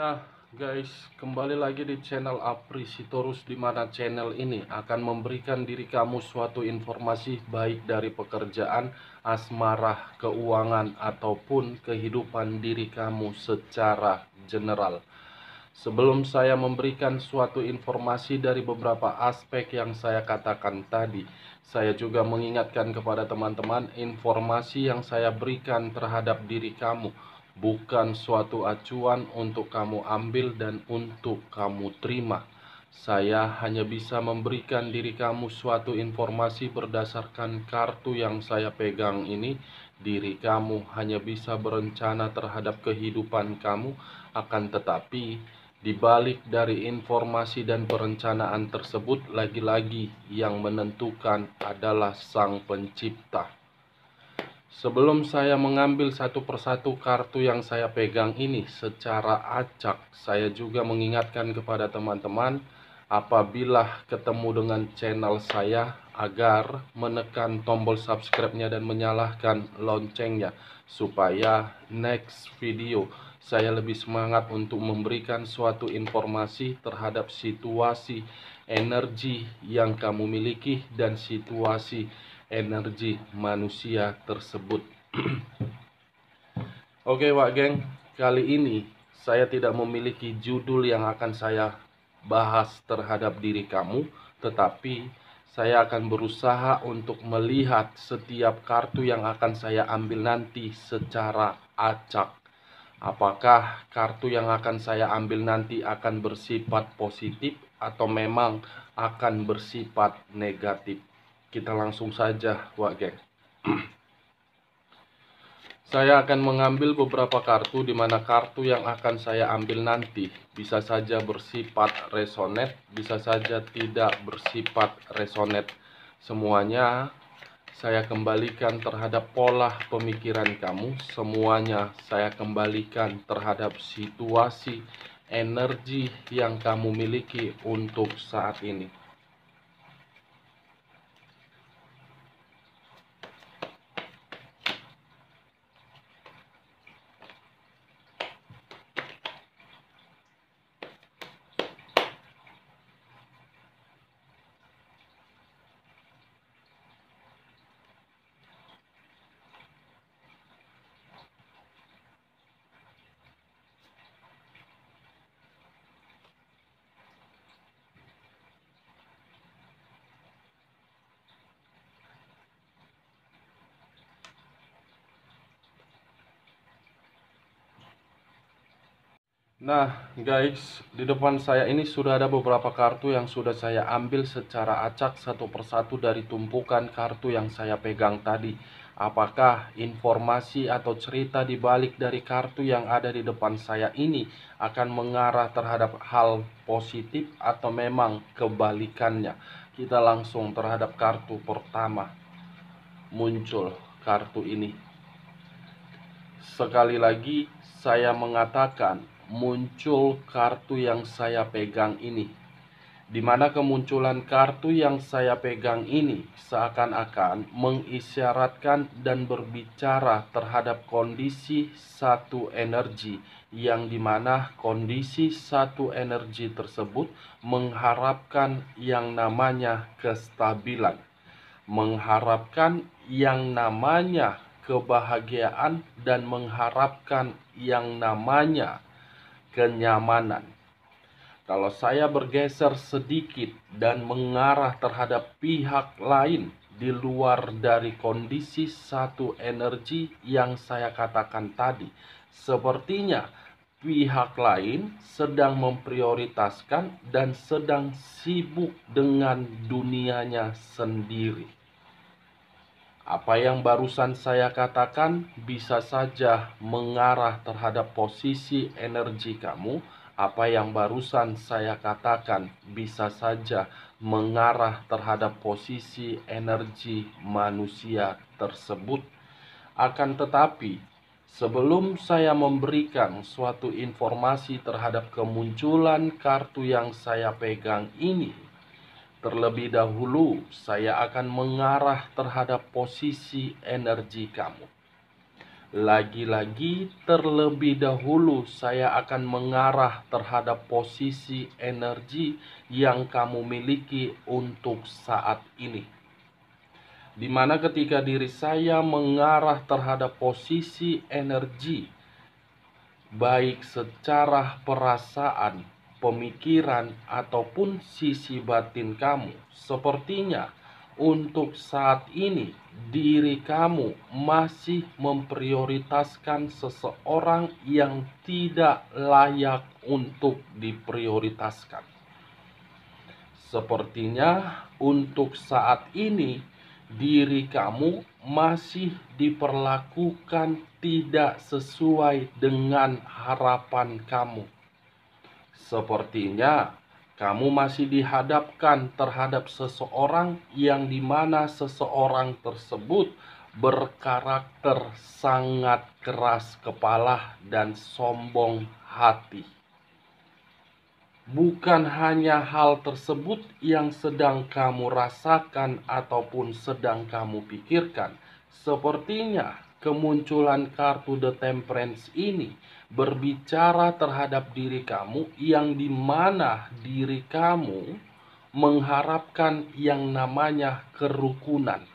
Nah, guys, kembali lagi di channel Apri Sitorus, di mana channel ini akan memberikan diri kamu suatu informasi baik dari pekerjaan, asmara, keuangan, ataupun kehidupan diri kamu secara general. Sebelum saya memberikan suatu informasi dari beberapa aspek yang saya katakan tadi, saya juga mengingatkan kepada teman-teman, informasi yang saya berikan terhadap diri kamu bukan suatu acuan untuk kamu ambil dan untuk kamu terima. Saya hanya bisa memberikan diri kamu suatu informasi berdasarkan kartu yang saya pegang ini. Diri kamu hanya bisa berencana terhadap kehidupan kamu, akan tetapi di balik dari informasi dan perencanaan tersebut, lagi-lagi yang menentukan adalah Sang Pencipta. Sebelum saya mengambil satu persatu kartu yang saya pegang ini secara acak, saya juga mengingatkan kepada teman-teman, apabila ketemu dengan channel saya, agar menekan tombol subscribe-nya dan menyalakan loncengnya, supaya next video saya lebih semangat untuk memberikan suatu informasi terhadap situasi energi yang kamu miliki dan situasi energi manusia tersebut. Oke, Wak Geng, kali ini saya tidak memiliki judul yang akan saya bahas terhadap diri kamu, tetapi saya akan berusaha untuk melihat setiap kartu yang akan saya ambil nanti secara acak. Apakah kartu yang akan saya ambil nanti akan bersifat positif atau memang akan bersifat negatif? Kita langsung saja, Wak Geng. Saya akan mengambil beberapa kartu, di mana kartu yang akan saya ambil nanti bisa saja bersifat resonate, bisa saja tidak bersifat resonate. Semuanya saya kembalikan terhadap pola pemikiran kamu. Semuanya saya kembalikan terhadap situasi energi yang kamu miliki untuk saat ini. Nah, guys, di depan saya ini sudah ada beberapa kartu yang sudah saya ambil secara acak satu persatu dari tumpukan kartu yang saya pegang tadi. Apakah informasi atau cerita di balik dari kartu yang ada di depan saya ini akan mengarah terhadap hal positif atau memang kebalikannya? Kita langsung terhadap kartu pertama. Muncul kartu ini. Sekali lagi saya mengatakan, muncul kartu yang saya pegang ini, di mana kemunculan kartu yang saya pegang ini seakan-akan mengisyaratkan dan berbicara terhadap kondisi satu energi, yang dimana kondisi satu energi tersebut mengharapkan yang namanya kestabilan, mengharapkan yang namanya kebahagiaan, dan mengharapkan yang namanya kenyamanan. Kalau saya bergeser sedikit dan mengarah terhadap pihak lain di luar dari kondisi satu energi yang saya katakan tadi, sepertinya pihak lain sedang memprioritaskan dan sedang sibuk dengan dunianya sendiri. Apa yang barusan saya katakan bisa saja mengarah terhadap posisi energi kamu. Apa yang barusan saya katakan bisa saja mengarah terhadap posisi energi manusia tersebut. Akan tetapi, sebelum saya memberikan suatu informasi terhadap kemunculan kartu yang saya pegang ini, terlebih dahulu saya akan mengarah terhadap posisi energi kamu. Lagi-lagi terlebih dahulu saya akan mengarah terhadap posisi energi yang kamu miliki untuk saat ini. Di mana ketika diri saya mengarah terhadap posisi energi, baik secara perasaan, pemikiran, ataupun sisi batin kamu, sepertinya untuk saat ini diri kamu masih memprioritaskan seseorang yang tidak layak untuk diprioritaskan. Sepertinya untuk saat ini diri kamu masih diperlakukan tidak sesuai dengan harapan kamu. Sepertinya kamu masih dihadapkan terhadap seseorang yang dimana seseorang tersebut berkarakter sangat keras kepala dan sombong hati. Bukan hanya hal tersebut yang sedang kamu rasakan ataupun sedang kamu pikirkan. Sepertinya kemunculan kartu The Temperance ini berbicara terhadap diri kamu yang dimana diri kamu mengharapkan yang namanya kerukunan.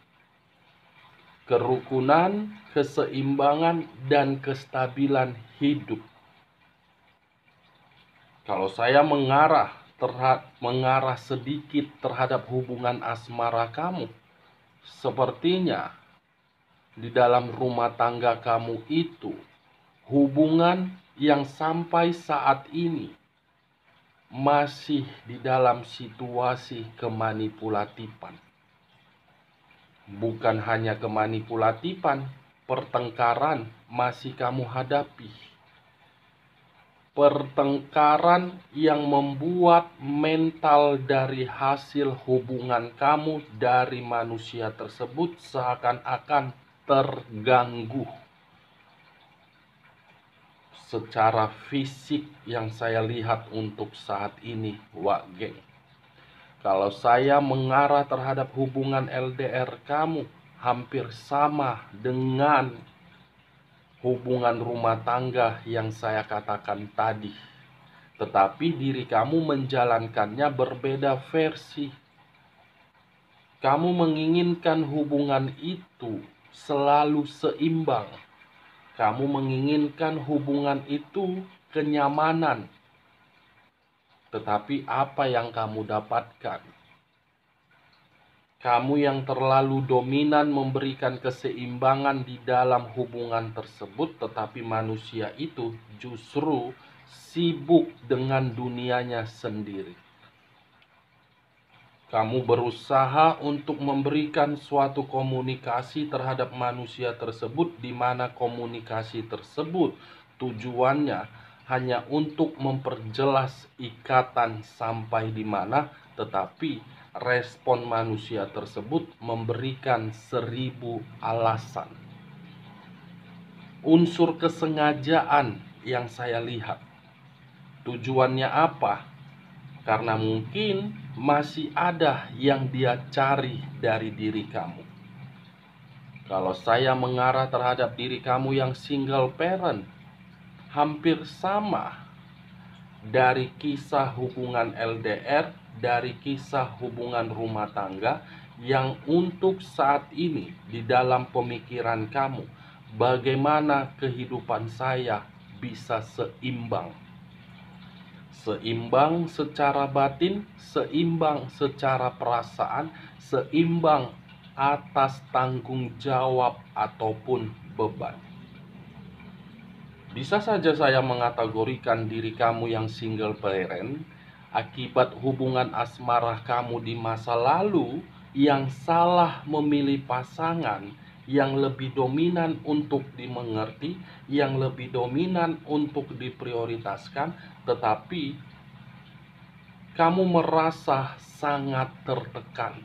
Kerukunan, keseimbangan, dan kestabilan hidup. Kalau saya mengarah sedikit terhadap hubungan asmara kamu, sepertinya di dalam rumah tangga kamu itu hubungan yang sampai saat ini masih di dalam situasi kemanipulatifan. Bukan hanya kemanipulatifan, pertengkaran masih kamu hadapi. Pertengkaran yang membuat mental dari hasil hubungan kamu dari manusia tersebut seakan-akan terganggu. Secara fisik yang saya lihat untuk saat ini, Wak Geng. Kalau saya mengarah terhadap hubungan LDR kamu, hampir sama dengan hubungan rumah tangga yang saya katakan tadi. Tetapi diri kamu menjalankannya berbeda versi. Kamu menginginkan hubungan itu selalu seimbang. Kamu menginginkan hubungan itu kenyamanan. Tetapi apa yang kamu dapatkan? Kamu yang terlalu dominan memberikan keseimbangan di dalam hubungan tersebut, tetapi manusia itu justru sibuk dengan dunianya sendiri. Kamu berusaha untuk memberikan suatu komunikasi terhadap manusia tersebut, di mana komunikasi tersebut tujuannya hanya untuk memperjelas ikatan sampai di mana, tetapi respon manusia tersebut memberikan 1000 alasan. Unsur kesengajaan yang saya lihat. Tujuannya apa? Karena mungkin masih ada yang dia cari dari diri kamu. Kalau saya mengarah terhadap diri kamu yang single parent, hampir sama dari kisah hubungan LDR, dari kisah hubungan rumah tangga yang untuk saat ini di dalam pemikiran kamu, bagaimana kehidupan saya bisa seimbang. Seimbang secara batin, seimbang secara perasaan, seimbang atas tanggung jawab ataupun beban. Bisa saja saya mengategorikan diri kamu yang single parent akibat hubungan asmara kamu di masa lalu yang salah memilih pasangan yang lebih dominan untuk dimengerti, yang lebih dominan untuk diprioritaskan, tetapi kamu merasa sangat tertekan.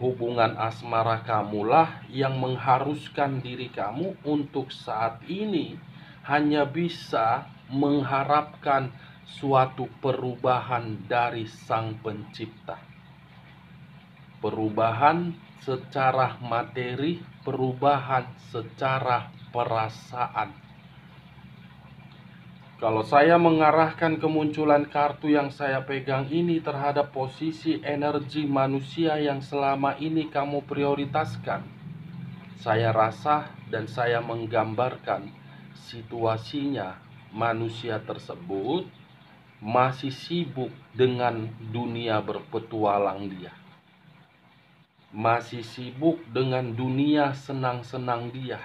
Hubungan asmara kamulah yang mengharuskan diri kamu untuk saat ini hanya bisa mengharapkan suatu perubahan dari Sang Pencipta. Perubahan secara materi, perubahan secara perasaan. Kalau saya mengarahkan kemunculan kartu yang saya pegang ini terhadap posisi energi manusia yang selama ini kamu prioritaskan, saya rasa dan saya menggambarkan situasinya manusia tersebut masih sibuk dengan dunia berpetualang dia. Masih sibuk dengan dunia senang-senang dia.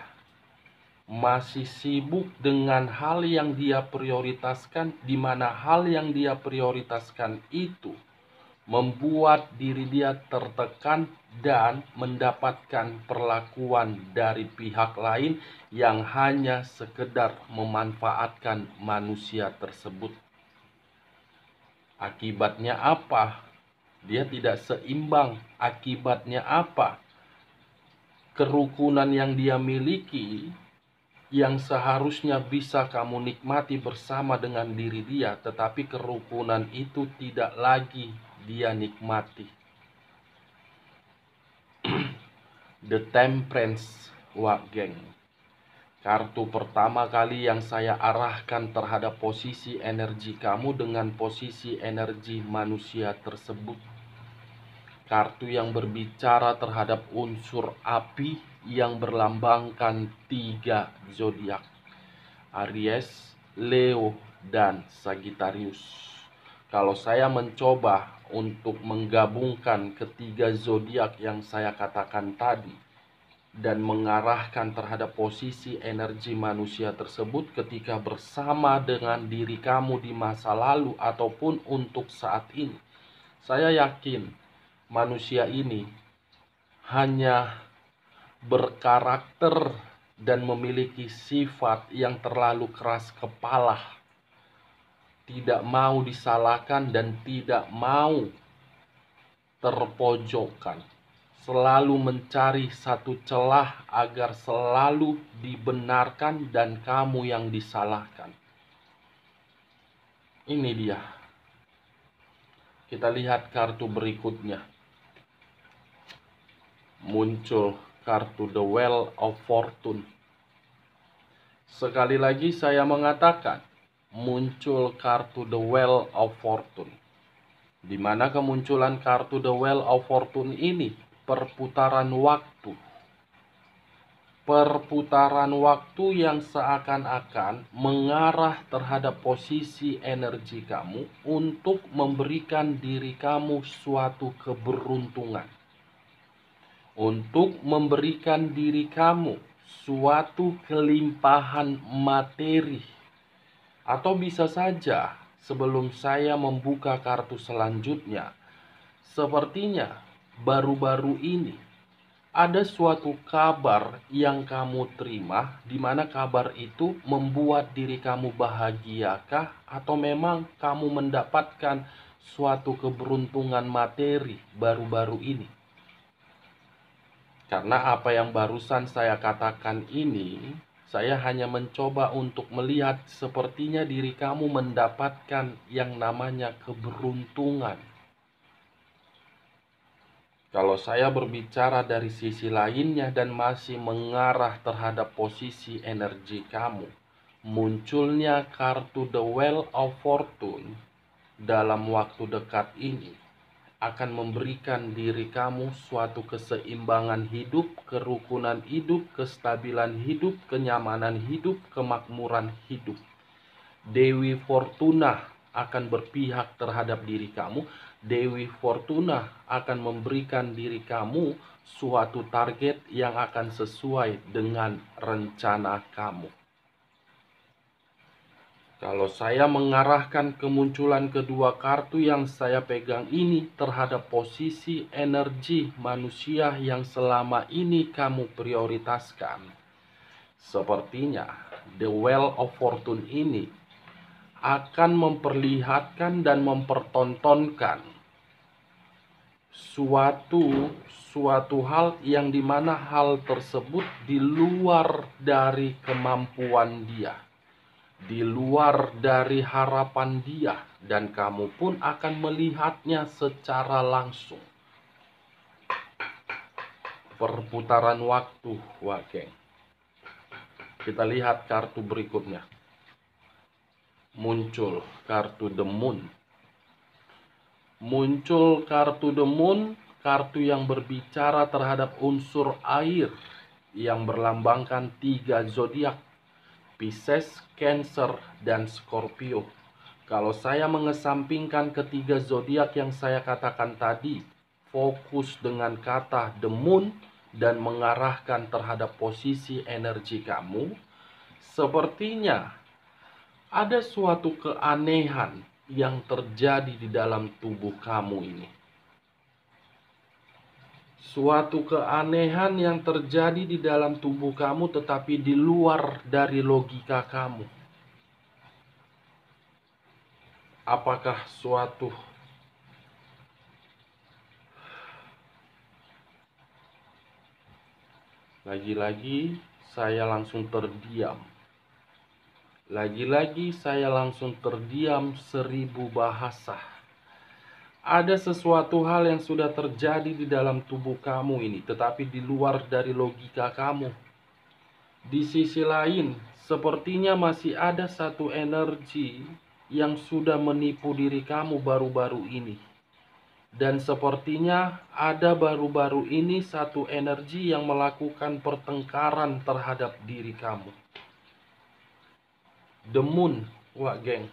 Masih sibuk dengan hal yang dia prioritaskan, di mana hal yang dia prioritaskan itu membuat diri dia tertekan dan mendapatkan perlakuan dari pihak lain yang hanya sekedar memanfaatkan manusia tersebut. Akibatnya apa? Dia tidak seimbang. Akibatnya apa? Kerukunan yang dia miliki, yang seharusnya bisa kamu nikmati bersama dengan diri dia, tetapi kerukunan itu tidak lagi dia nikmati. The Temperance, geng. Kartu pertama kali yang saya arahkan terhadap posisi energi kamu dengan posisi energi manusia tersebut. Kartu yang berbicara terhadap unsur api yang berlambangkan 3 zodiak: Aries, Leo, dan Sagittarius. Kalau saya mencoba untuk menggabungkan ketiga zodiak yang saya katakan tadi dan mengarahkan terhadap posisi energi manusia tersebut ketika bersama dengan diri kamu di masa lalu ataupun untuk saat ini, saya yakin manusia ini hanya berkarakter dan memiliki sifat yang terlalu keras kepala, tidak mau disalahkan dan tidak mau terpojokkan, selalu mencari satu celah agar selalu dibenarkan dan kamu yang disalahkan. Ini dia. Kita lihat kartu berikutnya. Muncul kartu The Wheel of Fortune. Sekali lagi saya mengatakan, muncul kartu The Wheel of Fortune. Di mana kemunculan kartu The Wheel of Fortune ini? Perputaran waktu. Perputaran waktu yang seakan-akan mengarah terhadap posisi energi kamu untuk memberikan diri kamu suatu keberuntungan, untuk memberikan diri kamu suatu kelimpahan materi. Atau bisa saja sebelum saya membuka kartu selanjutnya, sepertinya baru-baru ini ada suatu kabar yang kamu terima, di mana kabar itu membuat diri kamu bahagiakah, atau memang kamu mendapatkan suatu keberuntungan materi baru-baru ini? Karena apa yang barusan saya katakan ini, saya hanya mencoba untuk melihat sepertinya diri kamu mendapatkan yang namanya keberuntungan. Kalau saya berbicara dari sisi lainnya dan masih mengarah terhadap posisi energi kamu, munculnya kartu The Wheel of Fortune dalam waktu dekat ini akan memberikan diri kamu suatu keseimbangan hidup, kerukunan hidup, kestabilan hidup, kenyamanan hidup, kemakmuran hidup. Dewi Fortuna akan berpihak terhadap diri kamu. Dewi Fortuna akan memberikan diri kamu suatu target yang akan sesuai dengan rencana kamu. Kalau saya mengarahkan kemunculan kedua kartu yang saya pegang ini terhadap posisi energi manusia yang selama ini kamu prioritaskan, sepertinya The Wheel of Fortune ini akan memperlihatkan dan mempertontonkan suatu hal yang dimana hal tersebut di luar dari kemampuan dia, di luar dari harapan dia, dan kamu pun akan melihatnya secara langsung. Perputaran waktu, geng. Kita lihat kartu berikutnya. Muncul kartu The Moon. Muncul kartu The Moon, kartu yang berbicara terhadap unsur air yang berlambangkan 3 zodiak, Pisces, Cancer, dan Scorpio. Kalau saya mengesampingkan ketiga zodiak yang saya katakan tadi, fokus dengan kata The Moon dan mengarahkan terhadap posisi energi kamu, sepertinya ada suatu keanehan yang terjadi di dalam tubuh kamu ini. Suatu keanehan yang terjadi di dalam tubuh kamu tetapi di luar dari logika kamu. Apakah suatu lagi-lagi saya langsung terdiam. Lagi-lagi saya langsung terdiam 1000 bahasa. Ada sesuatu hal yang sudah terjadi di dalam tubuh kamu ini, tetapi di luar dari logika kamu. Di sisi lain, sepertinya masih ada satu energi yang sudah menipu diri kamu baru-baru ini. Dan sepertinya ada baru-baru ini satu energi yang melakukan pertengkaran terhadap diri kamu. The Moon, wah geng.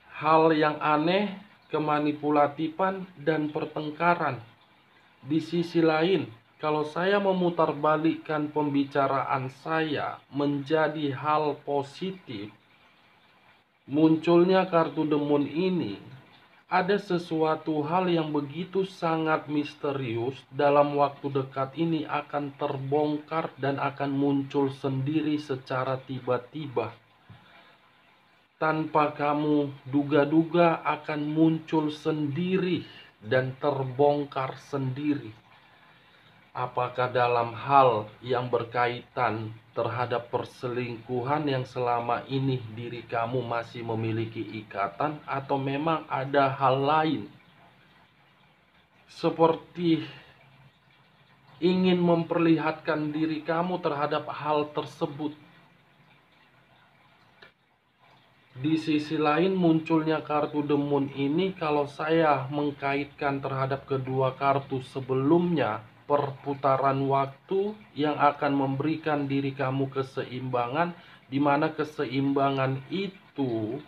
Hal yang aneh, kemanipulatifan, dan pertengkaran. Di sisi lain, kalau saya memutarbalikkan pembicaraan saya menjadi hal positif, munculnya kartu The Moon ini, ada sesuatu hal yang begitu sangat misterius dalam waktu dekat ini akan terbongkar dan akan muncul sendiri secara tiba-tiba. Tanpa kamu duga-duga akan muncul sendiri dan terbongkar sendiri. Apakah dalam hal yang berkaitan terhadap perselingkuhan yang selama ini diri kamu masih memiliki ikatan, atau memang ada hal lain seperti ingin memperlihatkan diri kamu terhadap hal tersebut. Di sisi lain, munculnya kartu The Moon ini, kalau saya mengkaitkan terhadap kedua kartu sebelumnya, perputaran waktu yang akan memberikan diri kamu keseimbangan, di mana keseimbangan itu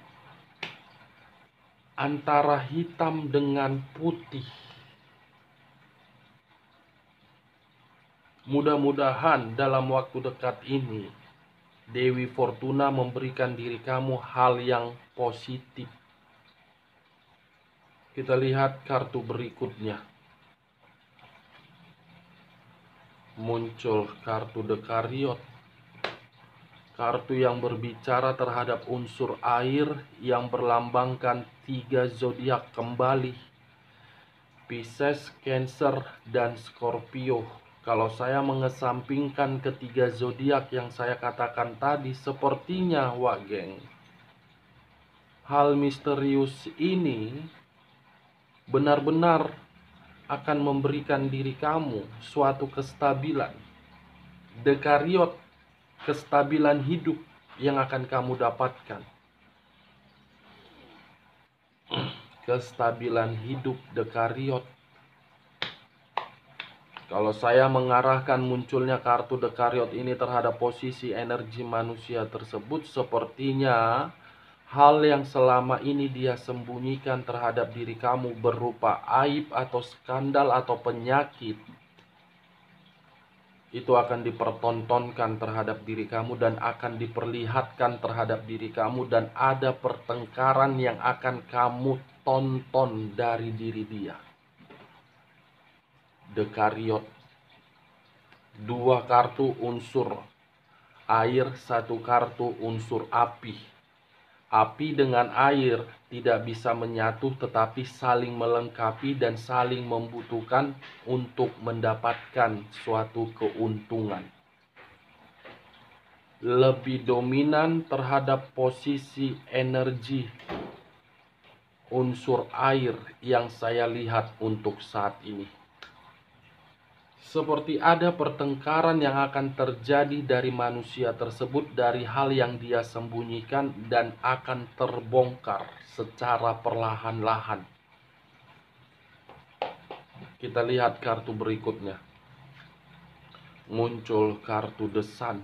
antara hitam dengan putih. Mudah-mudahan dalam waktu dekat ini Dewi Fortuna memberikan diri kamu hal yang positif. Kita lihat kartu berikutnya. Muncul kartu The Chariot. Kartu yang berbicara terhadap unsur air yang berlambangkan 3 zodiak kembali, Pisces, Cancer, dan Scorpio. Kalau saya mengesampingkan ketiga zodiak yang saya katakan tadi, sepertinya wah geng, hal misterius ini benar-benar akan memberikan diri kamu suatu kestabilan. The Chariot, kestabilan hidup yang akan kamu dapatkan. Kestabilan hidup, The Chariot. Kalau saya mengarahkan munculnya kartu The Chariot ini terhadap posisi energi manusia tersebut, sepertinya hal yang selama ini dia sembunyikan terhadap diri kamu berupa aib atau skandal atau penyakit, itu akan dipertontonkan terhadap diri kamu dan akan diperlihatkan terhadap diri kamu, dan ada pertengkaran yang akan kamu tonton dari diri dia. The Chariot, 2 kartu unsur air, 1 kartu unsur api. Api dengan air tidak bisa menyatu, tetapi saling melengkapi dan saling membutuhkan untuk mendapatkan suatu keuntungan. Lebih dominan terhadap posisi energi unsur air yang saya lihat untuk saat ini. Seperti ada pertengkaran yang akan terjadi dari manusia tersebut dari hal yang dia sembunyikan dan akan terbongkar secara perlahan-lahan. Kita lihat kartu berikutnya. Muncul kartu The Sun.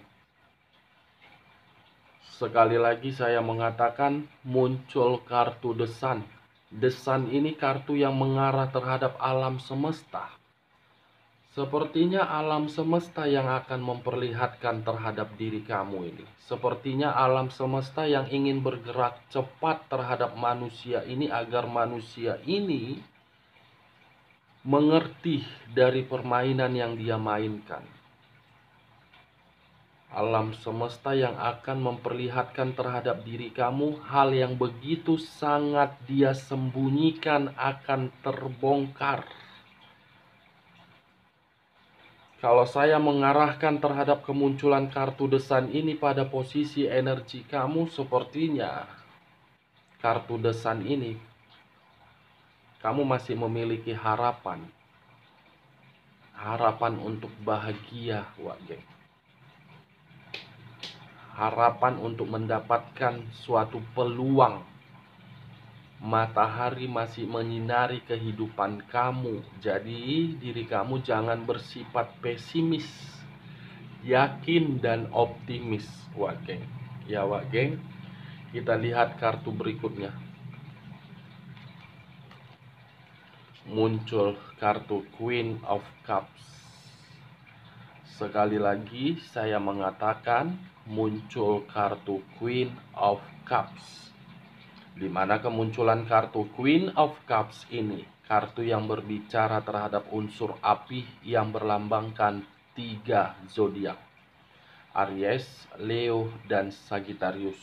Sekali lagi saya mengatakan muncul kartu The Sun. The Sun ini kartu yang mengarah terhadap alam semesta. Sepertinya alam semesta yang akan memperlihatkan terhadap diri kamu ini. Sepertinya alam semesta yang ingin bergerak cepat terhadap manusia ini agar manusia ini mengerti dari permainan yang dia mainkan. Alam semesta yang akan memperlihatkan terhadap diri kamu hal yang begitu sangat dia sembunyikan akan terbongkar. Kalau saya mengarahkan terhadap kemunculan kartu The Sun ini pada posisi energi kamu, sepertinya kartu The Sun ini kamu masih memiliki harapan. Harapan untuk bahagia, Wak Geng. Harapan untuk mendapatkan suatu peluang. Matahari masih menyinari kehidupan kamu. Jadi diri kamu jangan bersifat pesimis. Yakin dan optimis, Wak Geng. Ya Wak Geng, kita lihat kartu berikutnya. Muncul kartu Queen of Cups. Sekali lagi saya mengatakan muncul kartu Queen of Cups. Di mana kemunculan kartu Queen of Cups ini, kartu yang berbicara terhadap unsur api yang berlambangkan 3 zodiak. Aries, Leo, dan Sagittarius.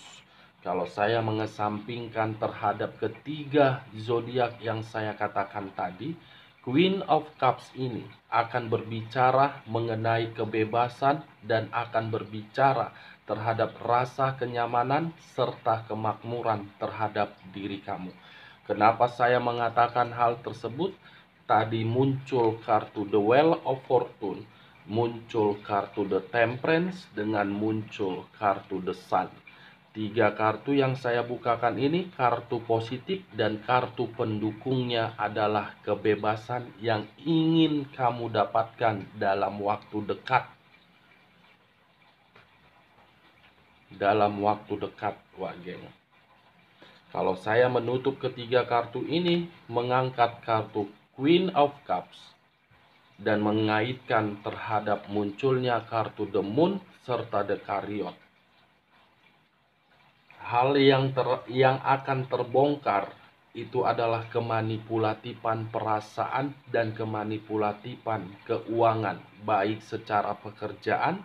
Kalau saya mengesampingkan terhadap ketiga zodiak yang saya katakan tadi, Queen of Cups ini akan berbicara mengenai kebebasan dan akan berbicara terhadap rasa kenyamanan serta kemakmuran terhadap diri kamu. Kenapa saya mengatakan hal tersebut? Tadi muncul kartu The Wheel of Fortune, muncul kartu The Temperance, dengan muncul kartu The Sun. 3 kartu yang saya bukakan ini kartu positif dan kartu pendukungnya adalah kebebasan yang ingin kamu dapatkan dalam waktu dekat. Dalam waktu dekat, Wak Geng. Kalau saya menutup ketiga kartu ini, mengangkat kartu Queen of Cups dan mengaitkan terhadap munculnya kartu The Moon serta The Chariot. Hal yang akan terbongkar itu adalah kemanipulatifan perasaan dan kemanipulatifan keuangan, baik secara pekerjaan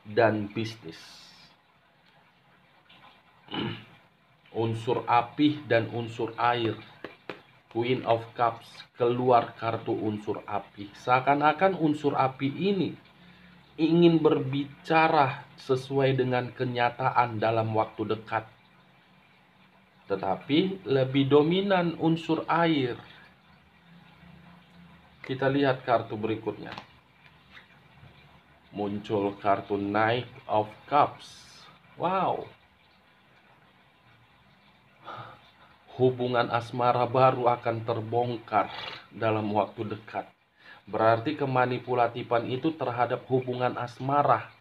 dan bisnis. Unsur api dan unsur air. Queen of Cups keluar kartu unsur api. Seakan-akan unsur api ini ingin berbicara sesuai dengan kenyataan dalam waktu dekat. Tetapi lebih dominan unsur air. Kita lihat kartu berikutnya. Muncul kartu Knight of Cups. Wow. Hubungan asmara baru akan terbongkar dalam waktu dekat. Berarti kemanipulatifan itu terhadap hubungan asmara,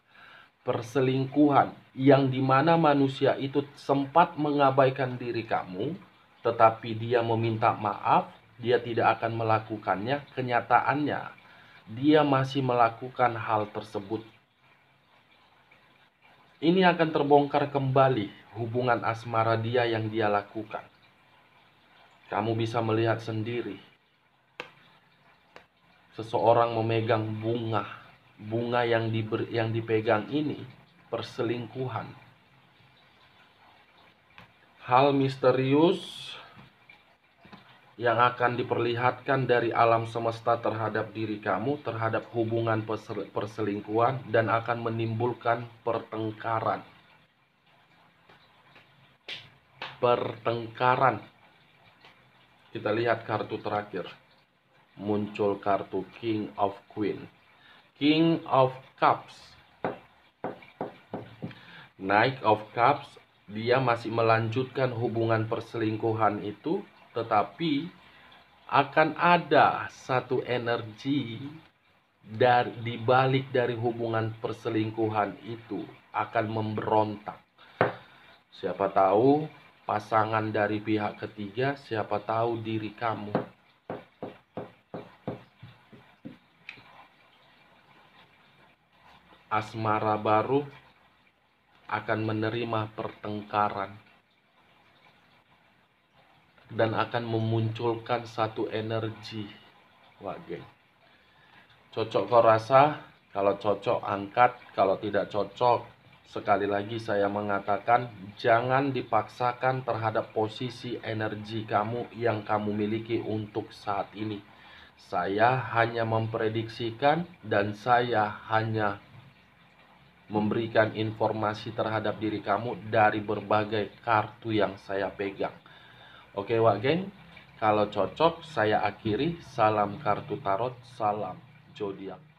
perselingkuhan, yang dimana manusia itu sempat mengabaikan diri kamu, tetapi dia meminta maaf, dia tidak akan melakukannya. Kenyataannya dia masih melakukan hal tersebut. Ini akan terbongkar kembali hubungan asmara dia yang dia lakukan. Kamu bisa melihat sendiri, seseorang memegang bunga yang dipegang ini perselingkuhan. Hal misterius yang akan diperlihatkan dari alam semesta terhadap diri kamu, terhadap hubungan perselingkuhan, dan akan menimbulkan pertengkaran. Kita lihat kartu terakhir. Muncul kartu King of Queen. King of Cups. Knight of Cups, dia masih melanjutkan hubungan perselingkuhan itu, tetapi akan ada satu energi di balik dari hubungan perselingkuhan itu akan memberontak. Siapa tahu pasangan dari pihak ketiga, siapa tahu diri kamu. Asmara baru akan menerima pertengkaran dan akan memunculkan satu energi. Wah, geng. Cocok kau rasa? Kalau cocok angkat, kalau tidak cocok, sekali lagi saya mengatakan jangan dipaksakan terhadap posisi energi kamu yang kamu miliki untuk saat ini. Saya hanya memprediksikan dan saya hanya memberikan informasi terhadap diri kamu dari berbagai kartu yang saya pegang. Oke wak geng, kalau cocok saya akhiri. Salam kartu tarot, salam zodiak.